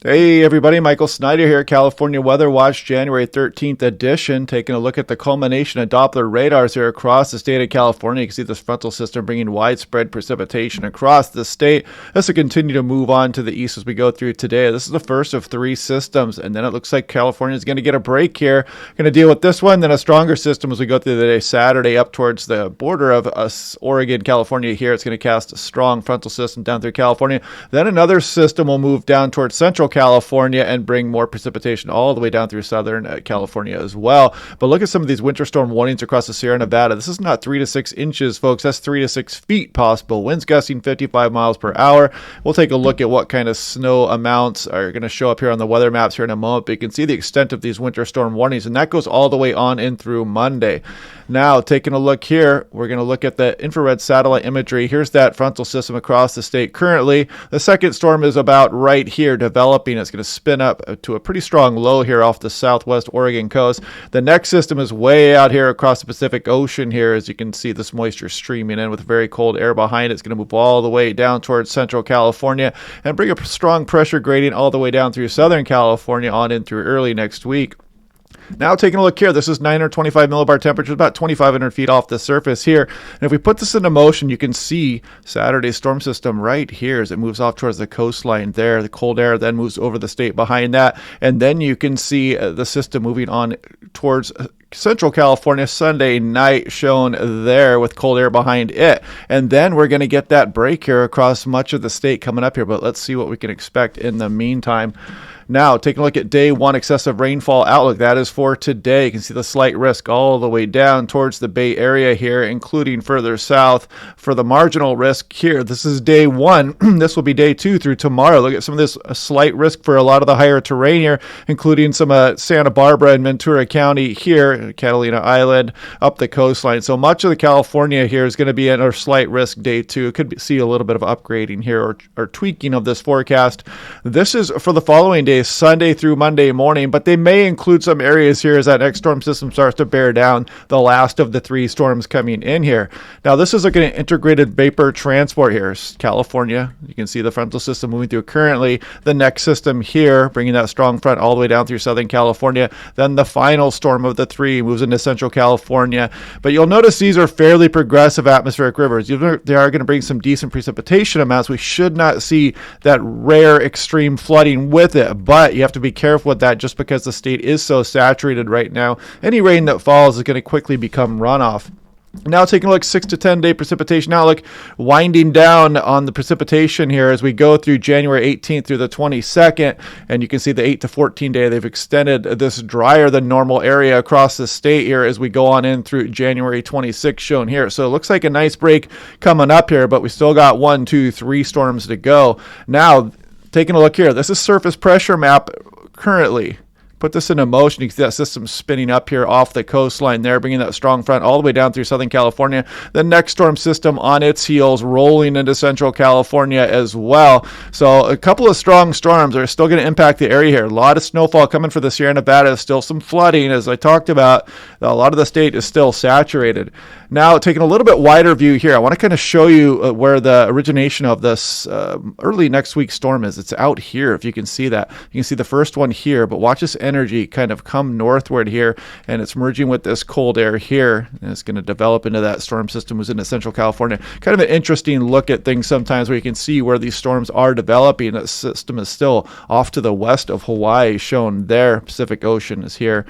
Hey everybody, Michael Snyder here, California Weather Watch, January 13th edition, taking a look at the culmination of Doppler radars here across the state of California. You can see this frontal system bringing widespread precipitation across the state. This will continue to move on to the east as we go through today. This is the first of three systems, and then it looks like California is going to get a break here. Going to deal with this one, then a stronger system as we go through the day Saturday up towards the border of us, Oregon, California here. It's going to cast a strong frontal system down through California. Then another system will move down towards central California and bring more precipitation all the way down through southern California as well. But look at some of these winter storm warnings across the Sierra Nevada. This is not 3 to 6 inches, folks. That's 3 to 6 feet possible. Winds gusting 55 miles per hour. We'll take a look at what kind of snow amounts are going to show up here on the weather maps here in a moment. But you can see the extent of these winter storm warnings, and that goes all the way on in through Monday. Now, taking a look here, we're going to look at the infrared satellite imagery. Here's that frontal system across the state currently. The second storm is about right here developing. It's going to spin up to a pretty strong low here off the southwest Oregon coast. The next system is way out here across the Pacific Ocean here. As you can see, this moisture streaming in with very cold air behind it. It's going to move all the way down towards central California and bring a strong pressure gradient all the way down through southern California on in through early next week. Now taking a look here, this is 925 millibar temperature, about 2,500 feet off the surface here. And if we put this into motion, you can see Saturday's storm system right here as it moves off towards the coastline there. The cold air then moves over the state behind that. And then you can see the system moving on towards Central California Sunday night shown there with cold air behind it. And then we're going to get that break here across much of the state coming up here. But let's see what we can expect in the meantime. Now, taking a look at day one excessive rainfall outlook. That is for today. You can see the slight risk all the way down towards the Bay Area here, including further south. For the marginal risk here, this is day one. This will be day two through tomorrow. Look at some of this slight risk for a lot of the higher terrain here, including some Santa Barbara and Ventura County here, Catalina Island, up the coastline. So much of the California here is going to be at a slight risk day two. Could see a little bit of upgrading here or tweaking of this forecast. This is for the following days, Sunday through Monday morning, but they may include some areas here as that next storm system starts to bear down the last of the three storms coming in here. Now, this is looking at integrated vapor transport here. California, you can see the frontal system moving through currently. The next system here, bringing that strong front all the way down through Southern California. Then the final storm of the three moves into Central California. But you'll notice these are fairly progressive atmospheric rivers. They are going to bring some decent precipitation amounts. We should not see that rare extreme flooding with it. But you have to be careful with that just because the state is so saturated right now. Any rain that falls is going to quickly become runoff. Now taking a look, 6 to 10 day precipitation outlook, winding down on the precipitation here as we go through January 18th through the 22nd. And you can see the 8 to 14 day, they've extended this drier than normal area across the state here as we go on in through January 26th shown here. So it looks like a nice break coming up here, but we still got 1, 2, 3 storms to go. Now, taking a look here, this is surface pressure map currently. Put this into motion. You can see that system spinning up here off the coastline there, bringing that strong front all the way down through Southern California. The next storm system on its heels rolling into Central California as well. So a couple of strong storms are still going to impact the area here. A lot of snowfall coming for the Sierra Nevada. Still some flooding, as I talked about. A lot of the state is still saturated. Now, taking a little bit wider view here, I want to kind of show you where the origination of this early next week storm is. It's out here, if you can see that. You can see the first one here, but watch this energy kind of come northward here, and it's merging with this cold air here, and it's going to develop into that storm system who's into Central California. Kind of an interesting look at things sometimes where you can see where these storms are developing. That system is still off to the west of Hawaii, shown there. Pacific Ocean is here.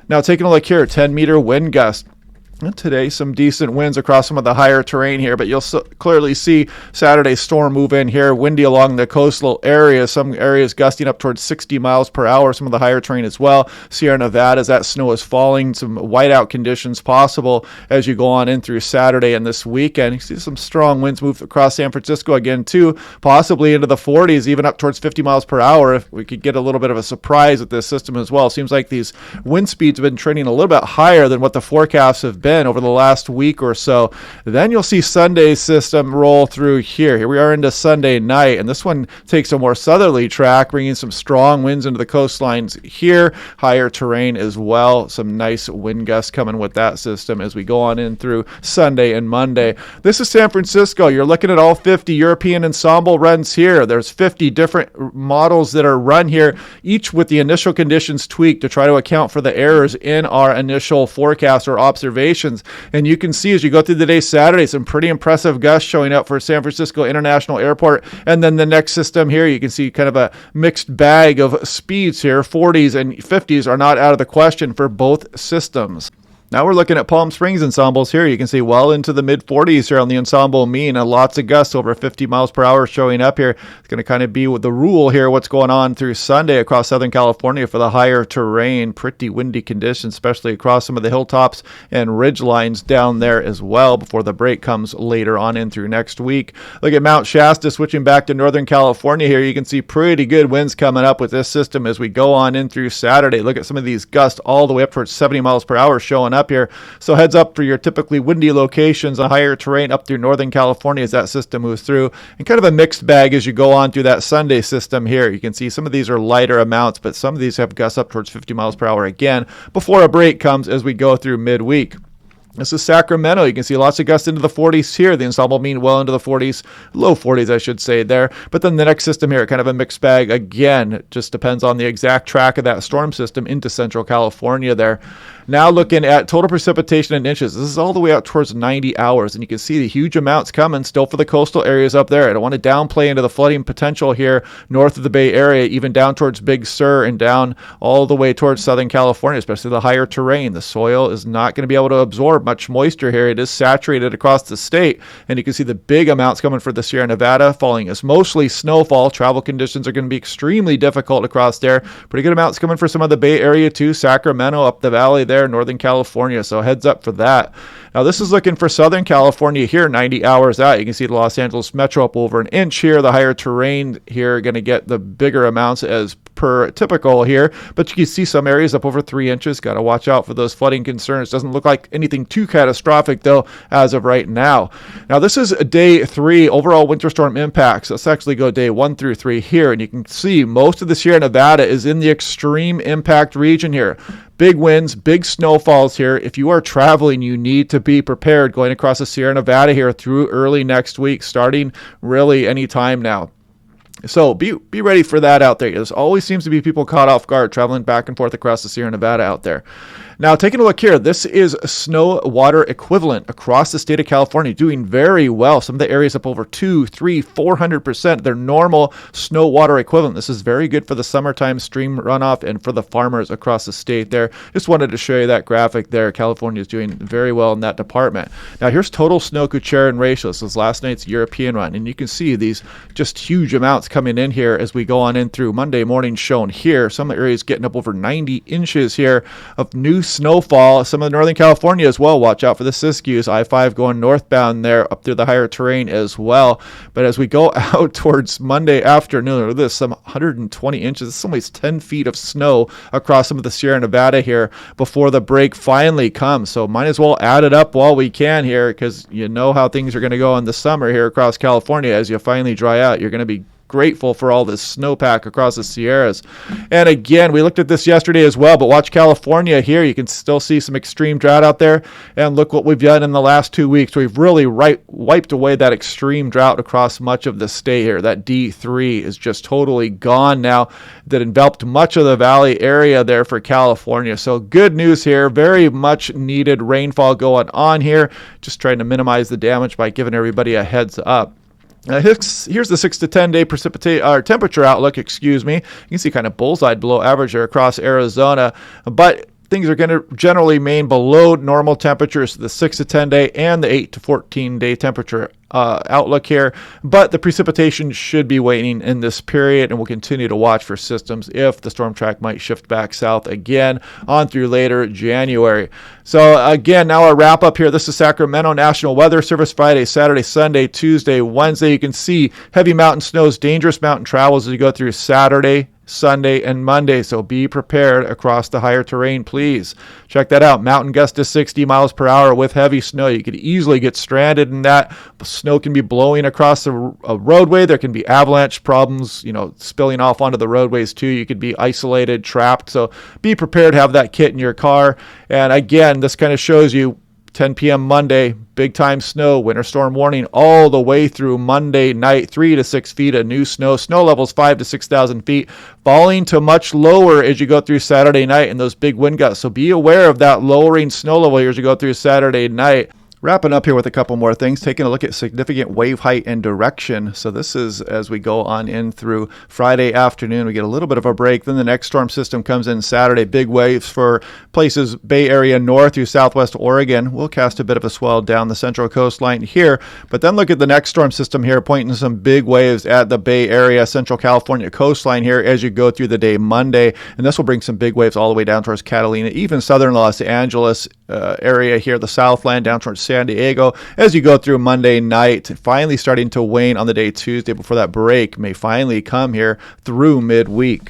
Now taking a look here, 10-meter wind gust. Today, some decent winds across some of the higher terrain here, but you'll clearly see Saturday's storm move in here, windy along the coastal areas, some areas gusting up towards 60 miles per hour, some of the higher terrain as well. Sierra Nevada, as that snow is falling, some whiteout conditions possible as you go on in through Saturday and this weekend. You see some strong winds move across San Francisco again, too, possibly into the 40s, even up towards 50 miles per hour if we could get a little bit of a surprise with this system as well. Seems like these wind speeds have been trending a little bit higher than what the forecasts have been. in over the last week or so. Then you'll see Sunday's system roll through here. Here we are into Sunday night, and this one takes a more southerly track, bringing some strong winds into the coastlines here. Higher terrain as well. Some nice wind gusts coming with that system as we go on in through Sunday and Monday. This is San Francisco. You're looking at all 50 European ensemble runs here. There's 50 different models that are run here, each with the initial conditions tweaked to try to account for the errors in our initial forecast or observations. And you can see as you go through the day Saturday, some pretty impressive gusts showing up for San Francisco International Airport. And then the next system here, you can see kind of a mixed bag of speeds here. 40s and 50s are not out of the question for both systems. Now we're looking at Palm Springs ensembles here. You can see well into the mid-40s here on the ensemble mean, and lots of gusts over 50 miles per hour showing up here. It's going to kind of be with the rule here, what's going on through Sunday across Southern California for the higher terrain. Pretty windy conditions, especially across some of the hilltops and ridge lines down there as well before the break comes later on in through next week. Look at Mount Shasta switching back to Northern California here. You can see pretty good winds coming up with this system as we go on in through Saturday. Look at some of these gusts all the way up towards 70 miles per hour showing up here. So heads up for your typically windy locations on higher terrain up through Northern California as that system moves through, and kind of a mixed bag as you go on through that Sunday system here. You can see some of these are lighter amounts, but some of these have gusts up towards 50 miles per hour again before a break comes as we go through midweek. This is Sacramento. You can see lots of gusts into the 40s here. The ensemble mean well into the 40s, low 40s, I should say there. But then the next system here, kind of a mixed bag. Again, it just depends on the exact track of that storm system into Central California there. Now looking at total precipitation in inches. This is all the way out towards 90 hours, and you can see the huge amounts coming still for the coastal areas up there. I don't want to downplay into the flooding potential here north of the Bay Area, even down towards Big Sur and down all the way towards Southern California, especially the higher terrain. The soil is not going to be able to absorb much moisture here. It is saturated across the state, and you can see the big amounts coming for the Sierra Nevada falling. It's mostly snowfall. Travel conditions are going to be extremely difficult across there. Pretty good amounts coming for some of the Bay Area too. Sacramento up the valley there, Northern California, so heads up for that. Now this is looking for Southern California here 90 hours out. You can see the Los Angeles Metro up over an inch here. The higher terrain here are going to get the bigger amounts as per typical here, but you can see some areas up over 3 inches. Got to watch out for those flooding concerns. Doesn't look like anything too catastrophic though as of right now. Now this is day 3 overall winter storm impacts. Let's actually go day 1 through 3 here, and you can see most of the Sierra Nevada is in the extreme impact region here. Big winds, big snowfalls here. If you are traveling, you need to be prepared going across the Sierra Nevada here through early next week, starting really any time now. So be ready for that out there. There always seems to be people caught off guard traveling back and forth across the Sierra Nevada out there. Now, taking a look here, this is snow water equivalent across the state of California, doing very well. Some of the areas up over 200, 300, 400%. Their normal snow water equivalent. This is very good for the summertime stream runoff and for the farmers across the state there. Just wanted to show you that graphic there. California is doing very well in that department. Now, here's total Snow-Kucherren ratio. This is last night's European run, and you can see these just huge amounts coming in here as we go on in through Monday morning shown here. Some areas getting up over 90 inches here of new snowfall. Some of Northern California as well. Watch out for the Siskiyous. I-5 going northbound there up through the higher terrain as well. But as we go out towards Monday afternoon, look at this, some 120 inches. This is almost 10 feet of snow across some of the Sierra Nevada here before the break finally comes. So might as well add it up while we can here, because you know how things are going to go in the summer here across California. As you finally dry out, you're going to be grateful for all this snowpack across the Sierras. And again, we looked at this yesterday as well, but watch California here. You can still see some extreme drought out there. And look what we've done in the last 2 weeks. We've really wiped away that extreme drought across much of the state here. That D3 is just totally gone now. That enveloped much of the valley area there for California. So good news here. Very much needed rainfall going on here. Just trying to minimize the damage by giving everybody a heads up. Here's the 6 to 10 day temperature outlook. You can see kind of bullseye below average there across Arizona, but things are going to generally remain below normal temperatures, the 6 to 10 day and the 8 to 14 day temperature outlook here, but the precipitation should be waning in this period, and we'll continue to watch for systems if the storm track might shift back south again on through later January. So again, now our wrap up here. This is Sacramento National Weather Service Friday, Saturday, Sunday, Tuesday, Wednesday. You can see heavy mountain snows, dangerous mountain travels as you go through Saturday Sunday, and Monday. So be prepared across the higher terrain, please. Check that out. Mountain gusts to 60 miles per hour with heavy snow. You could easily get stranded in that. Snow can be blowing across a roadway. There can be avalanche problems, spilling off onto the roadways too. You could be isolated, trapped. So be prepared. Have that kit in your car. And again, this kind of shows you 10 p.m. Monday, big time snow, winter storm warning all the way through Monday night, 3 to 6 feet of new snow. Snow levels 5 to 6,000 feet, falling to much lower as you go through Saturday night in those big wind gusts. So be aware of that lowering snow level here as you go through Saturday night. Wrapping up here with a couple more things, taking a look at significant wave height and direction. So this is as we go on in through Friday afternoon. We get a little bit of a break. Then the next storm system comes in Saturday. Big waves for places Bay Area north through southwest Oregon. We'll cast a bit of a swell down the central coastline here. But then look at the next storm system here, pointing to some big waves at the Bay Area, central California coastline here as you go through the day Monday. And this will bring some big waves all the way down towards Catalina, even southern Los Angeles area here, the Southland down towards San Diego as you go through Monday night, finally starting to wane on the day Tuesday before that break may finally come here through midweek.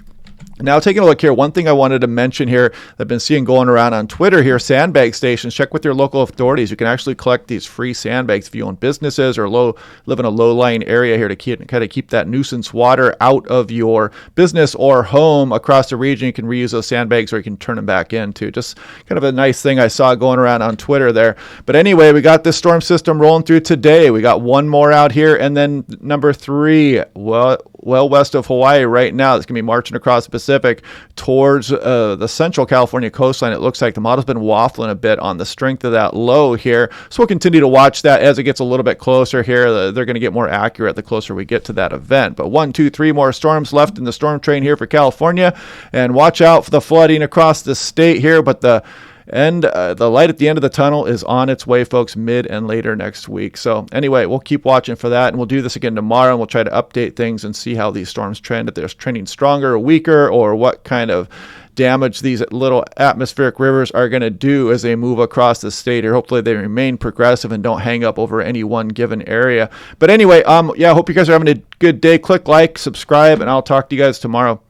Now, taking a look here, one thing I wanted to mention here that I've been seeing going around on Twitter here, sandbag stations. Check with your local authorities. You can actually collect these free sandbags if you own businesses or live in a low-lying area here to kind of keep that nuisance water out of your business or home across the region. You can reuse those sandbags or you can turn them back into. Just kind of a nice thing I saw going around on Twitter there. But anyway, we got this storm system rolling through today. We got one more out here, and then number 3, well west of Hawaii right now. It's going to be marching across the Pacific towards the central California coastline. It looks like the model's been waffling a bit on the strength of that low here. So we'll continue to watch that as it gets a little bit closer here. They're going to get more accurate the closer we get to that event. But 1, 2, 3 more storms left in the storm train here for California. And watch out for the flooding across the state here. But the light at the end of the tunnel is on its way, folks, mid and later next week. So anyway, we'll keep watching for that, and we'll do this again tomorrow, and we'll try to update things and see how these storms trend, if they're trending stronger or weaker, or what kind of damage these little atmospheric rivers are going to do as they move across the state here. Hopefully they remain progressive and don't hang up over any one given area. But anyway, I hope you guys are having a good day. Click like, subscribe, and I'll talk to you guys tomorrow.